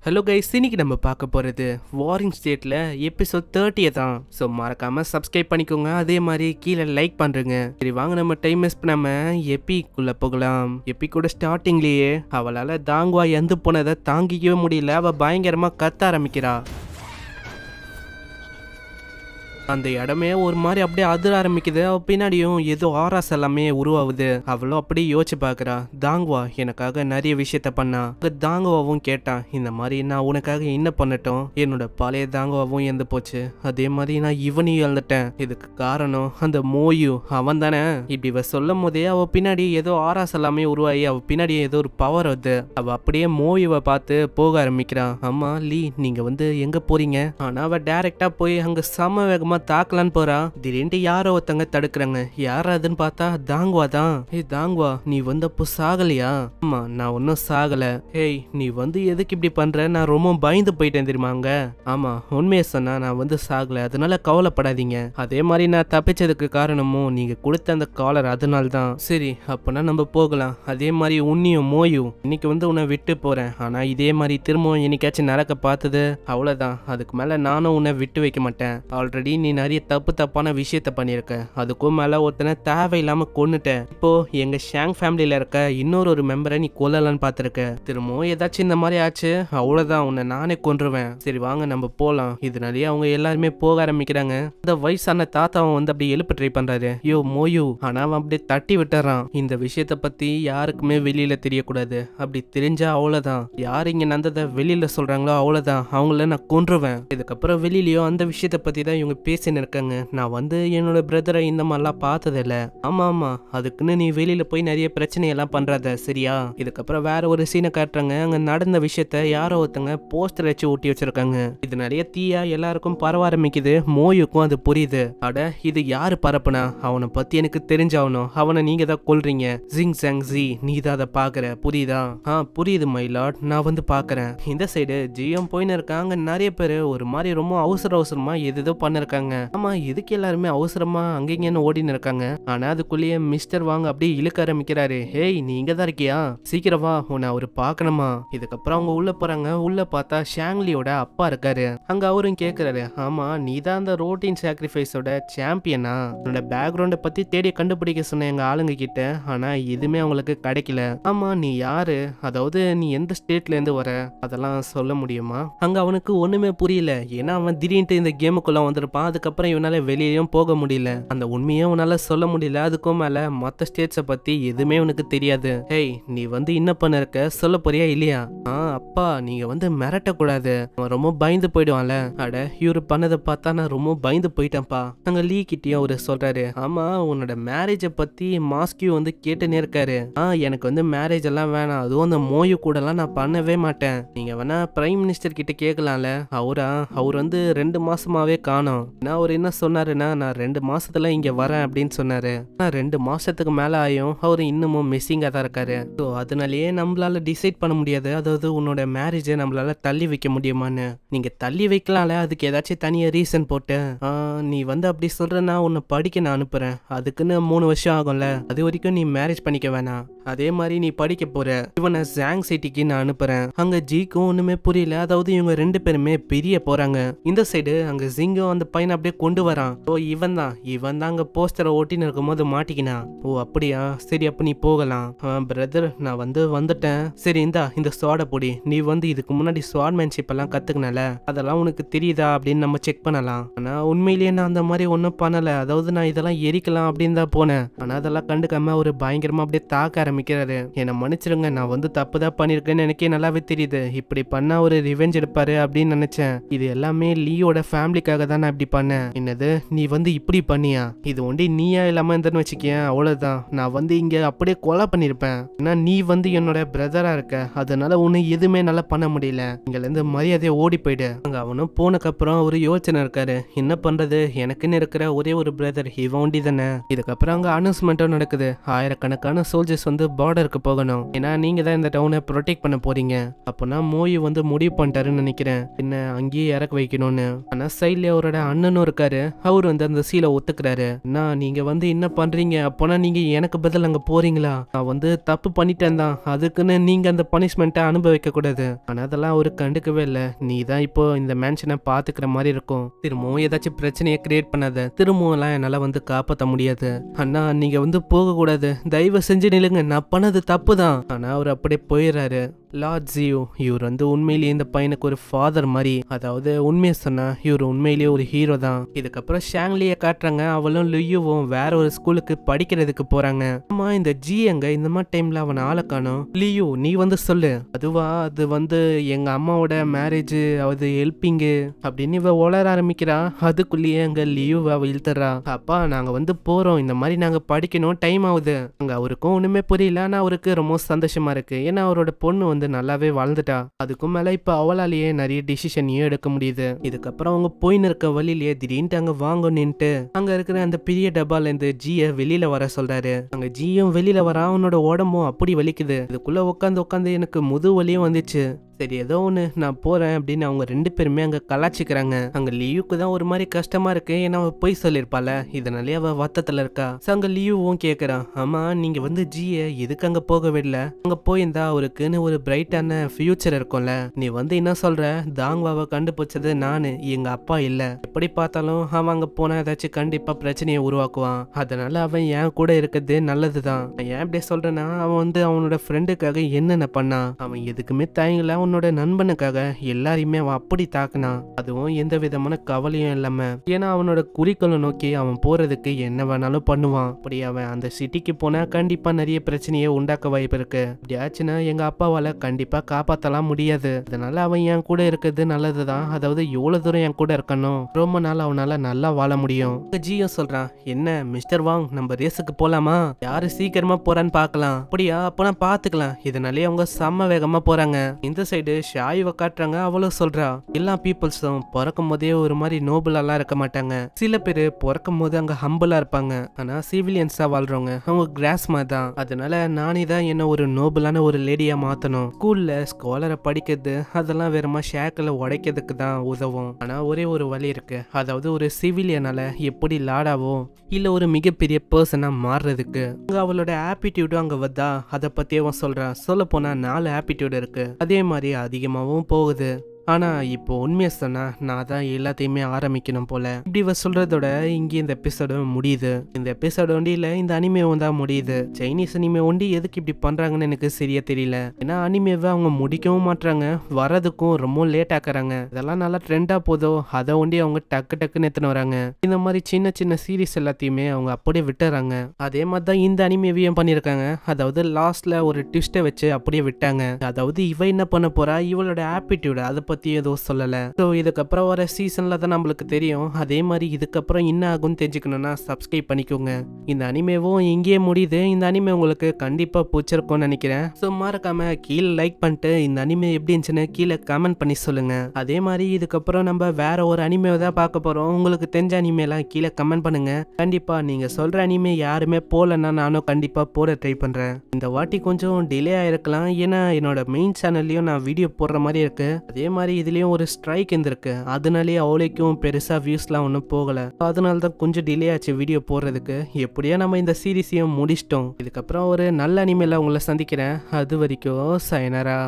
Hello guys, இன்னைக்கு நம்ம பார்க்க போகிறது வாரிங் ஸ்டேட்டில் எபிசோட் 30 தான். ஸோ மறக்காமல் சப்ஸ்கிரைப் பண்ணிக்கோங்க, அதே மாதிரி கீழே லைக் பண்ணுறேங்க. சரி வாங்க, நம்ம டைம் வேஸ்ட் பண்ணாமல் எப்பிக்குள்ளே போகலாம். எப்பிக்கோட ஸ்டார்டிங்லேயே அவளால் தாங்குவா எந்து போனதை தாங்கிக்கவே முடியல. அவள் பயங்கரமாக கத்த ஆரம்பிக்கிறா. அந்த இடமே ஒரு மாதிரி அப்படியே அதிர ஆரம்பிக்குது. அவ பின்னாடியும் ஏதோ ஆராஸ் எல்லாமே உருவாகுது. அவளும் அப்படியே யோசிச்சு பாக்குறா, தாங்குவா எனக்காக நிறைய விஷயத்த பண்ணா. தாங்குவாவும் கேட்டான், இந்த மாதிரி நான் உனக்காக என்ன பண்ணட்டும்? என்னோட பழைய தாங்குவாவும் இறந்து போச்சு, அதே மாதிரி நான் இவனையும் இழந்துட்டேன். இதுக்கு காரணம் அந்த மோயு, அவன் தானே. இப்படி இவ சொல்லும் போதே அவ பின்னாடி ஏதோ ஆராஸ் எல்லாமே உருவாகி அவ பின்னாடி ஏதோ ஒரு பவர் வருது. அவ அப்படியே மோயுவை பார்த்து போக ஆரம்பிக்கிறான். அம்மா லீ, நீங்க எங்க போறீங்க? ஆனா அவ டைரக்டா போய் அங்க சம வேகமா தாக்கலான்னு போறா. திடீர்னு யாரோ ஒருத்தங்க தடுக்கிறாங்க. யாராதுன்னு பார்த்தா தாங்குவா தான். ஏய் தாங்குவா, நீ அப்போ சாகலையா? ஆமா, நான் ஒன்னும் சாகல. ஏய் நீ எதுக்கு இப்படி பண்ற? நான் ரொம்ப பயந்து போயிட்டேன் தெரியுமாங்க. ஆமா, உண்மையை சொன்னா நான் சாகல, அதனால கவலைப்படாதீங்க. அதே மாதிரி நான் தப்பிச்சதுக்கு காரணமும் நீங்க கொடுத்த அந்த காலர், அதனால தான். சரி அப்பனா நம்ம போகலாம். அதே மாதிரி உன்னியும் மோயு, இன்னைக்கு உன்னை விட்டு போறேன். ஆனா இதே மாதிரி திரும்பவும் என்னைக்காச்சும் நடக்க பார்த்தது அவ்வளவுதான். அதுக்கு மேல நானும் உன்னை விட்டு வைக்க மாட்டேன். ஆல்ரெடி நீ நிறைய தப்பான விஷயத்த பண்ணிருக்க. அதுக்கும் மேல ஒருத்தனை தேவையில்லாம கொன்னுட்ட. இப்போ எங்க ஷாங் ஃபேமிலியில இருக்க இன்னொரு மெம்பரை நீ கொல்லலான்னு பாத்திருக்க. திரும்பவும் ஏதாச்சும் இந்த மாதிரி ஆச்சு அவ்வளவுதான், உன்னை நானே கொன்றுவேன். சரி வாங்க நம்ம போலாம். இதனாலேயே அவங்க எல்லாருமே போக ஆரம்பிக்கிறாங்க. அந்த வயசான தாத்தாவும் அப்படி எழுப்ப ட்ரை பண்றாரு. யோ மோயு, ஆனா அவன் அப்படியே தட்டி விட்டுறான். இந்த விஷயத்த பத்தி யாருக்குமே வெளியில தெரியக்கூடாது. அப்படி தெரிஞ்சா அவ்வளவுதான். யார் இங்க நடந்ததை வெளியில சொல்றாங்களோ அவ்வளவுதான், அவங்கள நான் கொன்றுவேன். இதுக்கப்புறம் வெளியிலயோ அந்த விஷயத்த பத்தி தான் இவங்க பேசின்னு இருக்காங்க. நான் என்னோட பிரதரை இந்த மாதிரிலாம் பார்த்ததில்ல. ஆமா ஆமா, அதுக்குன்னு நீ வெளியில போய் நிறைய பிரச்சனை எல்லாம் பண்றாத, சரியா? இதுக்கப்புறம் வேற ஒரு சீனை காட்டுறாங்க. அங்க நடந்த விஷயத்த யாரோ ஒருத்தங்க போஸ்டர் வச்சு ஊட்டி வச்சிருக்காங்க. இது நிறைய தீயா எல்லாருக்கும் பரவ ஆரம்பிக்குது. மோயுக்கும் அது புரியுது. அட இது யாரு பரப்புனா? அவனை பத்தி எனக்கு தெரிஞ்சாகணும். அவனை நீங்க தான் கொல்றீங்க. ஜிங் சாங் ஜி, நீ தான் அதை பாக்குற, புரியுதா? புரியுது மை லார்ட், நான் பாக்குறேன். இந்த சைடு ஜியும் போயின்னு இருக்காங்க. நிறைய பேர் ஒரு மாதிரி ரொம்ப அவசரமா எதோ பண்ணிருக்காங்க. ஆமா, இதுக்கு எல்லாருமே அவசரமா அங்கன்னு ஓடின்னு இருக்காங்க. ஆனா அதுக்குள்ளேயே மிஸ்டர் வாங்க அப்படியே இழுக்க ஆரம்பிக்கிறாரு. ஹேய் நீ இங்க தான் இருக்கியா? சீக்கிரம் வா, உன்னை அவரு பாக்கணுமா? இதுக்கப்புறம் அவங்க உள்ள போறாங்க. உள்ள பார்த்தா ஷாங்லியோட அப்பா இருக்காரு. அங்க அவரும் கேக்குறாரு, ஆமா நீ தான் அந்த ரோட்டின் சாக்ரிஃபைஸோட சாம்பியனா? உன்னோட பேக்ரவுண்ட பத்தி தேடி கண்டுபிடிக்க சொன்ன எங்க ஆளுங்க கிட்ட, ஆனா எதுவுமே அவங்களுக்கு கிடைக்கல. ஆமா நீ யாரு? அதாவது நீ எந்த ஸ்டேட்ல இருந்து வர? அதெல்லாம் சொல்ல முடியுமா? அங்க அவனுக்கு ஒண்ணுமே புரியல. ஏன்னா அவன் திடீர்னு இந்த கேமுக்குள்ள வந்திருப்பான். அதுக்கப்புறம் இவனால வெளியும் போக முடியல. அந்த உண்மையும் உன்னால சொல்ல முடியல. அதுக்கும் மேல மத்த ஸ்டேட்ஸை பத்தி எதுவுமே உனக்கு தெரியாது. ஹேய் நீ என்ன பண்ண இருக்க? சொல்ல போறியா இல்லையா? அப்பா நீங்க மிரட்ட கூடாது, அவன் ரொம்ப பயந்து போயிடுவான்ல. அட இவரு பண்ணதை பார்த்தா நான் ரொம்ப பயந்து போயிட்டேன்ப்பா. நாங்க லீ கிட்டயும் அவரு சொல்றாரு, ஆமா உன்னோட மேரேஜை பத்தி மாஸ்கியூ கேட்டுனே இருக்காரு. எனக்கு மேரேஜ் எல்லாம் வேணாம், அதுவும் அந்த மோயு கூட எல்லாம் நான் பண்ணவே மாட்டேன். நீங்க வேணா பிரைம் மினிஸ்டர் கிட்ட கேட்கலாம்ல. அவர் 2 மாசமாவே காணோம். நான் அவர் என்ன சொன்னாருன்னா, நான் 2 மாசத்துல இங்க வரேன் அப்படின்னு சொன்னாரு. நான் 2 மாசத்துக்கு மேல ஆயும் அவரு இன்னமும் மிஸ்ஸிங்கா தான் இருக்காரு. ஸோ அதனாலேயே நம்மளால டிசைட் பண்ண முடியாது. அதாவது உன்னோட மேரேஜை நம்மளால தள்ளி வைக்க முடியுமான்னு. நீங்க தள்ளி வைக்கலாம்ல, அதுக்கு ஏதாச்சும் தனியா ரீசன் போட்டு. நீ அப்படி சொல்றேன்னா உன்னை படிக்க நான் அனுப்புறேன். அதுக்குன்னு 3 வருஷம் ஆகும்ல, அது வரைக்கும் நீ மேரேஜ் பண்ணிக்க வேணாம். அதே மாதிரி நீ படிக்க போற. இவனை ஜாங் சிட்டிக்கு நான் அனுப்புறேன். அங்க ஜிக்கும் ஒண்ணுமே புரியல. அதாவது இவங்க 2 பேருமே பிரிய போறாங்க. இந்த சைடு அங்க ஜிங்கும் அந்த பையனை அப்படியே கொண்டு வரான். ஓ இவன் தான் அங்க போஸ்டரை ஓட்டின்னு இருக்கும் போது மாட்டிக்கினா. ஓ அப்படியா, சரி அப்ப நீ போகலாம். பிரதர் நான் வந்துட்டேன். சரி இந்த ஸ்வாட பொடி. நீ இதுக்கு முன்னாடி ஸ்வாட்மேன்ஷிப் எல்லாம் கத்துக்கனல, அதெல்லாம் உனக்கு தெரியுதா அப்படின்னு நம்ம செக் பண்ணலாம். ஆனா உண்மையிலேயே நான் அந்த மாதிரி ஒன்னும் பண்ணல. அதாவது நான் இதெல்லாம் எரிக்கலாம் அப்படின்னு தான் போனேன். ஆனா அதெல்லாம் கண்டுக்காம ஒரு பயங்கரமா அப்படியே தாக்க ஆரம்பிக்கிறாரு. என்னை மன்னிச்சிருங்க, நான் தப்புதான் பண்ணிருக்கேன்னு எனக்கே நல்லாவே தெரியுது. இப்படி பண்ணா ஒரு ரிவெஞ்ச் எடுப்பாரு அப்படின்னு நினைச்சேன். இது எல்லாமே லீயோட ஃபேமிலிக்காக தான் நான் இப்படி பண்ணேன். என்னது நீ இப்படி பண்ணியா? இது நீயா இல்லாம இருந்தன்னு வச்சுக்கேன், அவ்வளவுதான். நான் இங்க அப்படியே கொலை பண்ணிருப்பேன். ஏன்னா நீ என்னோட பிரதரா இருக்க, அதனால உன்னை எதுவுமே நல்லா பண்ண முடியல. இங்க இருந்து மரியாதையா ஓடி போயிடு. அங்க அவனும் போனக்கு அப்புறம் ஒரு யோசனை இருக்காரு. என்ன பண்றது, எனக்குன்னு இருக்கிற ஒரே ஒரு பிரதர் இவன் ஒண்டி தானே. இதுக்கப்புறம் அங்க அனௌன்ஸ்மெண்ட்டும் நடக்குது. ஆயிரக்கணக்கான சோல்ஜர்ஸ் பார்டருக்கு போகணும். ஏன்னா நீங்க தான் இந்த டவுனை ப்ரொடெக்ட் பண்ண போறீங்க. அப்பனா மோயு முடிவு பண்ணிட்டாருன்னு நினைக்கிறேன், என்ன அங்கேயே இறக்க வைக்கணும்னு. ஆனா சைட்ல அவரோட அண்ணன் அண்ணனும் இருக்காரு. அவர் வந்து அந்த சீலை ஒத்துக்கிறாரு. நான் நீங்க வந்து என்ன பண்றீங்க, அப்போனா நீங்க எனக்கு பதில் அங்க போறீங்களா? நான் வந்து தப்பு பண்ணிட்டேன் தான், அதுக்குன்னு நீங்க அந்த பனிஷ்மெண்ட்டை அனுபவிக்க கூடாது. ஆனா அதெல்லாம் அவரு கண்டுக்கவே இல்லை. நீ தான் இப்போ இந்த மேன்ஷனை பாத்துக்கிற மாதிரி இருக்கும், திரும்பவும் ஏதாச்சும் பிரச்சனையை கிரியேட் பண்ணாத, திரும்பவும் எல்லாம் என்னால வந்து காப்பாற்ற முடியாது. அண்ணா நீங்க வந்து போக கூடாது, தயவு செஞ்சு நில்லுங்க, நான் பண்ணது தப்பு தான். ஆனா அவர் அப்படியே போயிடுறாரு. லார்ட் ஜியோ இவர் வந்து உண்மையிலேயே இந்த பையனுக்கு ஒரு ஃபாதர் மாதிரி, அதாவது உண்மையை சொன்னா இவர் உண்மையிலேயே ஒரு ஹீரோ தான். இதுக்கப்புறம் ஷாங்லியை காட்டுறாங்க. அவளும் லியூவும் வேற ஒரு ஸ்கூலுக்கு படிக்கிறதுக்கு போறாங்க. ஆமா இந்த ஜி எங்க இந்த மாதிரி டைம்ல அவன் ஆளை காணோம். லியூ நீ வந்து சொல்லு. அதுவா, அது வந்து எங்க அம்மாவோட மேரேஜ், அது ஹெல்பிங்கு அப்படின்னு இவ உளர ஆரம்பிக்கிறா. அதுக்குள்ளேயே அங்க லியூவை அவ இழுத்துறா. அப்பா நாங்க வந்து போறோம், இந்த மாதிரி நாங்க படிக்கணும், டைம் ஆகுது. அங்க அவருக்கும் ஒண்ணுமே புரியல. ஆனா அவருக்கு ரொம்ப சந்தோஷமா இருக்கு. ஏன்னா அவரோட பொண்ணு வந்து நல்லாவே வாழ்ந்துட்டா. அதுக்கும் மேல இப்ப அவளாலேயே நிறைய டிசிஷனையும் எடுக்க முடியுது. இதுக்கப்புறம் அவங்க போயின்னு இருக்க வழியிலேயே திடீர்னு அங்க வாங்கணும்னுட்டு அங்க இருக்கிற அந்த பெரிய டப்பால இருந்து ஜிய வெளியில வர சொல்றாரு. அங்க ஜியும் வெளியில வர, அவனோட உடம்பும் அப்படி வலிக்குது. இதுக்குள்ள உட்காந்து எனக்கு முது வலியும் வந்துச்சு. சரி ஏதோ ஒன்று நான் போறேன் அப்படின்னு அவங்க ரெண்டு பேருமே அங்க கலாச்சிக்கிறாங்க. அங்க லியூக்கு தான் ஒரு மாதிரி கஷ்டமா இருக்கு. ஏன்னா அவ போய் சொல்லிருப்பால, இதனாலே அவ வத்தத்துல இருக்கா. அங்க லியூவும் கேக்குறான், ஆமா நீங்க வந்து ஜிய எதுக்கு அங்க போக விடல? அங்க போயிருந்தா அவருக்குன்னு ஒரு பிரைட்டான ஃபியூச்சர் இருக்கும்ல. நீ வந்து என்ன சொல்ற, தாங்வாவை கண்டுபிடிச்சது நானு, எங்க அப்பா இல்ல. எப்படி பார்த்தாலும் அவன் அங்க போனா ஏதாச்சும் கண்டிப்பா பிரச்சனையை உருவாக்குவான். அதனால அவன் என் கூட இருக்கிறது நல்லதுதான். நான் ஏன் இப்படி சொல்றேன்னா, அவன் வந்து அவனோட ஃப்ரெண்டுக்காக என்னென்ன பண்ணான், அவன் எதுக்குமே தயங்கல. அவனோட நண்பனுக்காக எல்லாரையுமே அவன் அப்படி தாக்குனான், அதுவும் எந்த விதமான கவலையும் இல்லாம. ஏன்னா அவனோட குறிக்கோளை நோக்கி அவன் போறதுக்கு என்ன வேணாலும் பண்ணுவான். அப்படி அவன் அந்த சிட்டிக்கு போனா கண்டிப்பா நிறைய பிரச்சனையை உண்டாக்க வாய்ப்பு இருக்கு. அப்படி ஆச்சுன்னா எங்க அப்பாவால கண்டிப்பா காப்பாத்தலாம் முடியாது. அதனால அவன் என் கூட இருக்கிறது நல்லதுதான். அதாவது எவ்வளவு தூரம் என் கூட இருக்கணும், ரொம்ப நாள் அவனால நல்லா வாழ முடியும். ஜியும் சொல்றான், என்ன மிஸ்டர் வாங், நம்ம ரேஸுக்கு போலாமா? யாரு சீக்கிரமா போறான்னு பாக்கலாம். அப்படியா, அப்பனா பாத்துக்கலாம். இதனாலே அவங்க செம்ம வேகமா போறாங்க. இந்த சைடு ஷாயுவை காட்டுறாங்க. அவளும் சொல்றா, எல்லா பீப்புள்ஸும் பிறக்கும் போதே ஒரு மாதிரி நோபலெல்லாம் இருக்க மாட்டாங்க. சில பேர் பிறக்கும் போது அங்க ஹம்பிளா இருப்பாங்க. ஆனா சிவிலியன்ஸா வாழ்றவங்க அவங்க கிராஸ்மா தான். அதனால நானே தான் என்ன ஒரு நோபலான ஒரு லேடியா மாத்தணும். ஸ்கூல்ல ஸ்காலரை படிக்கிறது அதெல்லாம் வேறமா ஷேக்கில் உடைக்கிறதுக்கு தான் உதவும். ஆனா ஒரே ஒரு வழி இருக்கு, அதாவது ஒரு சிவிலியனால எப்படி லாடாவோ இல்ல ஒரு மிகப்பெரிய பர்சனா மாறுறதுக்கு. அங்க அவளோட ஆப்பிடியூடும் அங்க வந்தா அதை பத்தி அவன் சொல்றான். சொல்ல போனா 4 ஆப்பிடியூட் இருக்கு, அதே மாதிரி அதிகமாகவும் போகுது. ஆனா இப்போ உண்மையை சொன்னா நான் தான் எல்லாத்தையுமே ஆரம்பிக்கணும் போல. இப்படி இவ சொல்றதோட இங்கே இந்த எபிசோடு முடியுது. இந்த எபிசோடு ஒண்டியில இந்த அனிமேவும் தான் முடியுது. சைனீஸ் அனிமே ஒண்டி எதுக்கு இப்படி பண்றாங்கன்னு எனக்கு சரியா தெரியல. ஏன்னா அனிமேவை அவங்க முடிக்கவும் மாட்டாங்க, வரதுக்கும் ரொம்ப லேட் ஆக்குறாங்க. இதெல்லாம் நல்லா ட்ரெண்டா போதோ அதை ஒண்டி அவங்க டக்கு டக்குன்னு எத்தனை வராங்க. இந்த மாதிரி சின்ன சின்ன சீரீஸ் எல்லாத்தையுமே அவங்க அப்படியே விட்டுறாங்க. அதே மாதிரி தான் இந்த அனிமேவையும் பண்ணியிருக்காங்க. அதாவது லாஸ்ட்ல ஒரு ட்விஸ்ட்டை வச்சு அப்படியே விட்டாங்க. அதாவது இவ என்ன பண்ண போறா, இவளோட ஆப்பிடியூட் அதை பத்தி எதுவும் சொல்லல. ஸோ இதுக்கப்புறம் வர சீசன்ல தான் நம்மளுக்கு தெரியும். அதே மாதிரி இதுக்கப்புறம் என்ன ஆகும்னு தெரிஞ்சுக்கணும்னா சப்ஸ்கிரைப் பண்ணிக்கோங்க. இந்த அனிமேவும் இங்கேயே முடியுது. இந்த அனிமே உங்களுக்கு கண்டிப்பா பிடிச்சிருக்கும்னு நினைக்கிறேன். ஸோ மறக்காம கீழே லைக் பண்ணிட்டு இந்த அனிமே எப்படி இருந்துச்சுன்னு கீழே கமெண்ட் பண்ணி சொல்லுங்க. அதே மாதிரி இதுக்கப்புறம் நம்ம வேற ஒரு அனிமேவை தான் பார்க்க போறோம். உங்களுக்கு தெரிஞ்ச அனிமேலாம் கீழே கமெண்ட் பண்ணுங்க. கண்டிப்பா நீங்க சொல்ற அனிமே யாருமே போலன்னா நானும் கண்டிப்பா போட ட்ரை பண்றேன். இந்த வாட்டி கொஞ்சம் டிலே ஆயிருக்கலாம், ஏன்னா என்னோட மெயின் சேனல்லையும் நான் வீடியோ போடுற மாதிரி இருக்கு. அதே மாதிரி இதுலயும் ஒரு ஸ்ட்ரைக் இருந்திருக்கு, அதனாலேயே அவளைக்கும் பெருசா வியூஸ்லாம் ஒன்றும் போகல. அதனால தான் கொஞ்சம் டிலே ஆச்சு வீடியோ போடுறதுக்கு. எப்படியோ நம்ம இந்த சீரீஸையும் முடிச்சிட்டோம். இதுக்கப்புறம் ஒரு நல்ல அனிமேல உங்களை சந்திக்கிறேன். அது வரைக்கும் சயனரா.